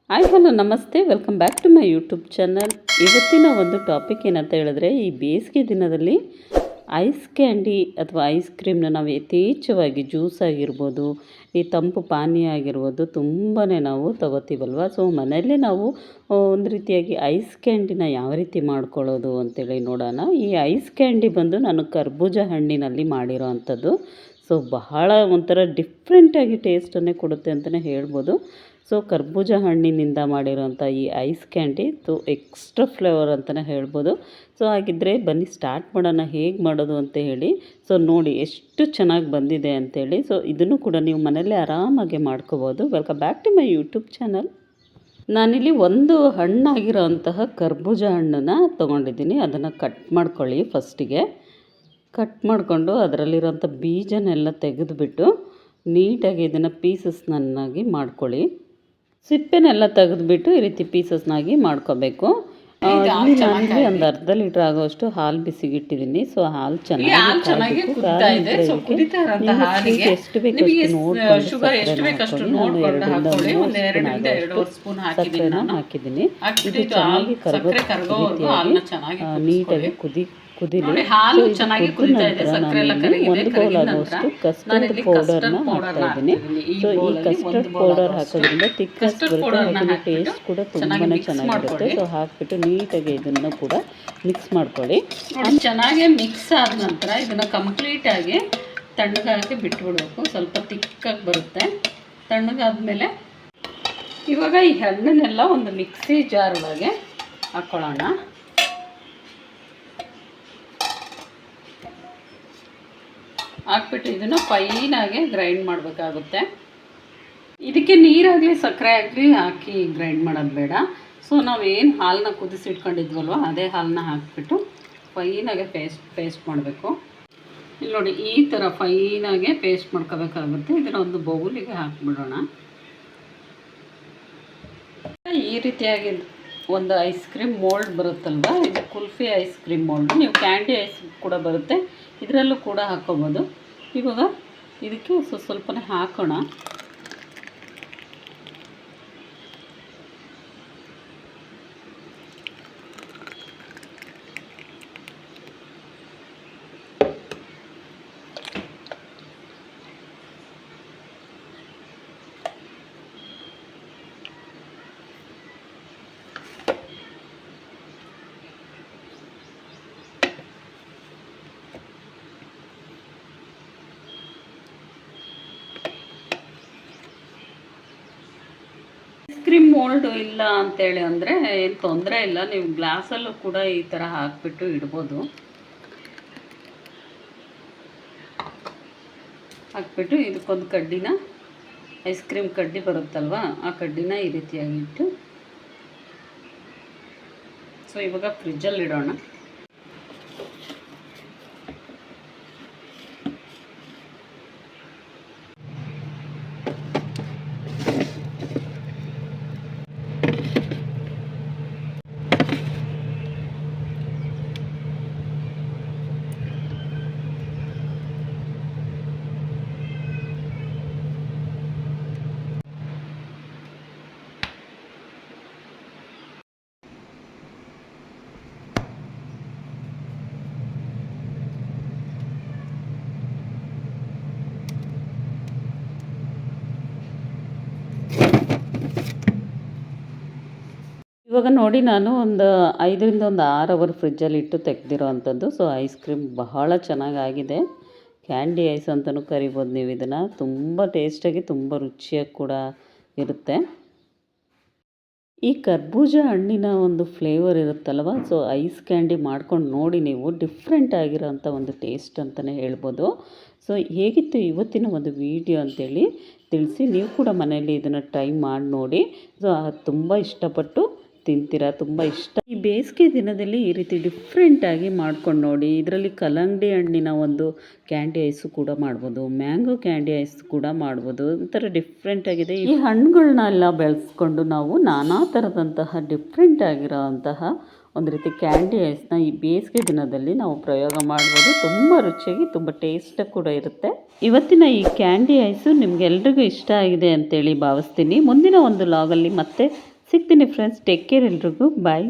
Hi hello ನಮಸ್ತೆ, welcome back to my YouTube channel. ಇವತ್ತಿನ ಒಂದು ಟಾಪಿಕ್ ಏನಂತ ಹೇಳಿದ್ರೆ, ಈ ಬೇಸಿಗೆ ದಿನದಲ್ಲಿ ಐಸ್ ಕ್ಯಾಂಡಿ ಅಥವಾ ಐಸ್ ಕ್ರೀಮ್ನ ನಾವು ಯಥೇಚ್ಛವಾಗಿ ಜ್ಯೂಸ್ ಆಗಿರ್ಬೋದು, ಈ ತಂಪು ಪಾನೀಯ ಆಗಿರ್ಬೋದು ತುಂಬಾ ನಾವು ತಗೋತೀವಲ್ವ. ಸೊ ಮನೆಯಲ್ಲೇ ನಾವು ಒಂದು ರೀತಿಯಾಗಿ ಐಸ್ ಕ್ಯಾಂಡಿನ ಯಾವ ರೀತಿ ಮಾಡ್ಕೊಳ್ಳೋದು ಅಂತೇಳಿ ನೋಡೋಣ. ಈ ಐಸ್ ಕ್ಯಾಂಡಿ ಬಂದು ನಾನು ಕರ್ಬೂಜ ಹಣ್ಣಿನಲ್ಲಿ ಮಾಡಿರೋ ಅಂಥದ್ದು. ಸೊ ಬಹಳ ಒಂಥರ ಡಿಫ್ರೆಂಟಾಗಿ ಟೇಸ್ಟನ್ನೇ ಕೊಡುತ್ತೆ ಅಂತಲೇ ಹೇಳ್ಬೋದು. ಸೊ ಕರ್ಬೂಜ ಹಣ್ಣಿನಿಂದ ಮಾಡಿರೋಂಥ ಈ ಐಸ್ ಕ್ಯಾಂಡಿ ಎಕ್ಸ್ಟ್ರಾ ಫ್ಲೇವರ್ ಅಂತಲೇ ಹೇಳ್ಬೋದು. ಸೊ ಹಾಗಿದ್ದರೆ ಬನ್ನಿ ಸ್ಟಾರ್ಟ್ ಮಾಡೋಣ, ಹೇಗೆ ಮಾಡೋದು ಅಂತ ಹೇಳಿ. ಸೊ ನೋಡಿ ಎಷ್ಟು ಚೆನ್ನಾಗಿ ಬಂದಿದೆ ಅಂಥೇಳಿ. ಸೊ ಇದನ್ನು ಕೂಡ ನೀವು ಮನೆಯಲ್ಲೇ ಆರಾಮಾಗಿ ಮಾಡ್ಕೋಬೋದು. Welcome back to my YouTube channel. ನಾನಿಲ್ಲಿ ಒಂದು ಹಣ್ಣಾಗಿರೋ ಅಂತಹ ಕರ್ಬೂಜ ಹಣ್ಣನ್ನು ತೊಗೊಂಡಿದ್ದೀನಿ. ಅದನ್ನು ಕಟ್ ಮಾಡ್ಕೊಳ್ಳಿ. ಫಸ್ಟಿಗೆ ಕಟ್ ಮಾಡಿಕೊಂಡು ಅದರಲ್ಲಿರೋಂಥ ಬೀಜನೆಲ್ಲ ತೆಗೆದುಬಿಟ್ಟು ನೀಟಾಗಿ ಇದನ್ನು ಪೀಸಸ್ನನ್ನಾಗಿ ಮಾಡ್ಕೊಳ್ಳಿ. ಸಿಪ್ಪೆನೆಲ್ಲ ತೆಗೆದುಬಿಟ್ಟು ಈ ರೀತಿ ಪೀಸಸ್ನಾಗಿ ಮಾಡ್ಕೋಬೇಕು. ನಾನಿಲ್ಲಿ ಒಂದು ಅರ್ಧ ಲೀಟ್ರ್ ಆಗೋಷ್ಟು ಹಾಲು ಬಿಸಿಗಿಟ್ಟಿದ್ದೀನಿ. ಸೊ ಹಾಲು ಚೆನ್ನಾಗಿ ಎಷ್ಟು ಬೇಕಷ್ಟು ನೋಡ್ಕೊಂಡು ಸಕ್ಕರೆನ ಹಾಕಿದ್ದೀನಿ. ಇದು ಚೆನ್ನಾಗಿ ನೀಟಾಗಿ ಕುದಿಲಿ. ಒಂದು ಬೌಲ್ ಆಗುವಷ್ಟು ಕಸ್ಟರ್ಡ್ ಪೌಡರ್ನ ಹಾಕ್ತಾ ಇದ್ದೀನಿ. ಸೊ ಈ ಕಸ್ಟರ್ಡ್ ಪೌಡರ್ ಹಾಕೋದ್ರಿಂದ ಥಿಕ್ನೆಸ್ ಬರುತ್ತೆ, ಹಾಗೆ ಟೇಸ್ಟ್ ಕೂಡ ತುಂಬಾ ಚೆನ್ನಾಗಿರುತ್ತೆ. ಸೊ ಹಾಕಿಬಿಟ್ಟು ನೀಟಾಗಿ ಇದನ್ನು ಕೂಡ ಮಿಕ್ಸ್ ಮಾಡ್ಕೊಳ್ಳಿ. ಚೆನ್ನಾಗಿ ಮಿಕ್ಸ್ ಆದ ನಂತರ ಇದನ್ನು ಕಂಪ್ಲೀಟಾಗಿ ತಣ್ಣಗಾಕಿ ಬಿಟ್ಬಿಡ್ಬೇಕು. ಸ್ವಲ್ಪ ತಿಕ್ಕಾಗಿ ಬರುತ್ತೆ. ತಣ್ಣಗಾದ್ಮೇಲೆ ಇವಾಗ ಈ ಹಣ್ಣನ್ನೆಲ್ಲ ಒಂದು ಮಿಕ್ಸಿ ಜಾರ್ ಒಳಗೆ ಹಾಕ್ಕೊಳ್ಳೋಣ. ಹಾಕ್ಬಿಟ್ಟು ಇದನ್ನು ಫೈನಾಗಿ ಗ್ರೈಂಡ್ ಮಾಡಬೇಕಾಗುತ್ತೆ. ಇದಕ್ಕೆ ನೀರಾಗಲಿ ಸಕ್ಕರೆ ಆಗಲಿ ಹಾಕಿ ಗ್ರೈಂಡ್ ಮಾಡೋದು ಬೇಡ. ಸೊ ನಾವೇನು ಹಾಲನ್ನ ಕುದಿಸಿಟ್ಕೊಂಡಿದ್ವಲ್ವ ಅದೇ ಹಾಲನ್ನ ಹಾಕಿಬಿಟ್ಟು ಫೈನಾಗೆ ಪೇಸ್ಟ್ ಮಾಡಬೇಕು. ಇಲ್ಲಿ ನೋಡಿ, ಈ ಥರ ಫೈನಾಗೆ ಪೇಸ್ಟ್ ಮಾಡ್ಕೋಬೇಕಾಗುತ್ತೆ. ಇದನ್ನು ಒಂದು ಬೌಲಿಗೆ ಹಾಕಿಬಿಡೋಣ. ಈ ರೀತಿಯಾಗಿ ಒಂದು ಐಸ್ ಕ್ರೀಮ್ ಮೋಲ್ಡ್ ಬರುತ್ತಲ್ವ, ಇದು ಕುಲ್ಫಿ ಐಸ್ ಕ್ರೀಮ್ ಮೋಲ್ಡ್. ನೀವು ಕ್ಯಾಂಡಿ ಐಸ್ ಕೂಡ ಬರುತ್ತೆ, ಇದರಲ್ಲೂ ಕೂಡ ಹಾಕ್ಕೋಬೋದು. ಇವಾಗ ಇದಕ್ಕೆ ಸ್ವಲ್ಪನೇ ಹಾಕೋಣ. ಐಸ್ ಕ್ರೀಮ್ ಮೋಲ್ಡು ಇಲ್ಲ ಅಂತೇಳಿ ಅಂದರೆ ಏನು ತೊಂದರೆ ಇಲ್ಲ, ನೀವು ಗ್ಲಾಸಲ್ಲೂ ಕೂಡ ಈ ಥರ ಹಾಕಿಬಿಟ್ಟು ಇಡ್ಬೋದು. ಹಾಕ್ಬಿಟ್ಟು ಇದಕ್ಕೊಂದು ಕಡ್ಡಿನ, ಐಸ್ ಕ್ರೀಮ್ ಕಡ್ಡಿ ಬರುತ್ತಲ್ವ, ಆ ಕಡ್ಡಿನ ಈ ರೀತಿಯಾಗಿ ಇಟ್ಟು ಸೊ ಇವಾಗ ಫ್ರಿಜ್ಜಲ್ಲಿ ಇಡೋಣ. ಇವಾಗ ನೋಡಿ, ನಾನು ಒಂದು 5ರಿಂದ 6 ಅವರ್ ಫ್ರಿಜ್ಜಲ್ಲಿ ಇಟ್ಟು ತೆಗೆದಿರೋ ಅಂಥದ್ದು. ಸೊ ಐಸ್ ಕ್ರೀಮ್ ಬಹಳ ಚೆನ್ನಾಗಾಗಿದೆ. ಕ್ಯಾಂಡಿ ಐಸ್ ಅಂತಲೂ ಕರಿಬೋದು ನೀವು ಇದನ್ನು. ತುಂಬ ಟೇಸ್ಟಾಗಿ ತುಂಬ ರುಚಿಯಾಗಿ ಕೂಡ ಇರುತ್ತೆ. ಈ ಕರ್ಬೂಜ ಹಣ್ಣಿನ ಒಂದು ಫ್ಲೇವರ್ ಇರುತ್ತಲ್ವ, ಸೊ ಐಸ್ ಕ್ಯಾಂಡಿ ಮಾಡ್ಕೊಂಡು ನೋಡಿ ನೀವು. ಡಿಫ್ರೆಂಟ್ ಆಗಿರೋಂಥ ಒಂದು ಟೇಸ್ಟ್ ಅಂತಲೇ ಹೇಳ್ಬೋದು. ಸೊ ಹೇಗಿತ್ತು ಇವತ್ತಿನ ಒಂದು ವಿಡಿಯೋ ಅಂತೇಳಿ ತಿಳಿಸಿ. ನೀವು ಕೂಡ ಮನೆಯಲ್ಲಿ ಇದನ್ನು ಟ್ರೈ ಮಾಡಿ ನೋಡಿ. ಸೊ ತುಂಬ ಇಷ್ಟಪಟ್ಟು ತಿಂತೀರಾ, ತುಂಬ ಇಷ್ಟ. ಈ ಬೇಸಿಗೆ ದಿನದಲ್ಲಿ ಈ ರೀತಿ ಡಿಫ್ರೆಂಟಾಗಿ ಮಾಡ್ಕೊಂಡು ನೋಡಿ. ಇದರಲ್ಲಿ ಕಲ್ಲಂಗಡಿ ಹಣ್ಣಿನ ಒಂದು ಕ್ಯಾಂಡಿ ಐಸು ಕೂಡ ಮಾಡ್ಬೋದು, ಮ್ಯಾಂಗೋ ಕ್ಯಾಂಡಿ ಐಸ್ ಕೂಡ ಮಾಡ್ಬೋದು. ಒಂಥರ ಡಿಫ್ರೆಂಟಾಗಿದೆ. ಈ ಹಣ್ಣುಗಳನ್ನೆಲ್ಲ ಬೆಳೆಸ್ಕೊಂಡು ನಾವು ನಾನಾ ಥರದಂತಹ ಡಿಫ್ರೆಂಟ್ ಆಗಿರೋ ಅಂತಹ ಒಂದು ರೀತಿ ಕ್ಯಾಂಡಿ ಐಸ್ನ ಈ ಬೇಸಿಗೆ ದಿನದಲ್ಲಿ ನಾವು ಪ್ರಯೋಗ ಮಾಡ್ಬೋದು. ತುಂಬ ರುಚಿಯಾಗಿ ತುಂಬ ಟೇಸ್ಟ್ ಕೂಡ ಇರುತ್ತೆ. ಇವತ್ತಿನ ಈ ಕ್ಯಾಂಡಿ ಐಸು ನಿಮಗೆಲ್ರಿಗೂ ಇಷ್ಟ ಆಗಿದೆ ಅಂತೇಳಿ ಭಾವಿಸ್ತೀನಿ. ಮುಂದಿನ ಒಂದು ಲಾಗಲ್ಲಿ ಮತ್ತೆ ಸಿಗ್ತೀನಿ ಫ್ರೆಂಡ್ಸ್. ಟೇಕ್ ಕೇರ್ ಎಲ್ರಿಗೂ. ಬಾಯ್.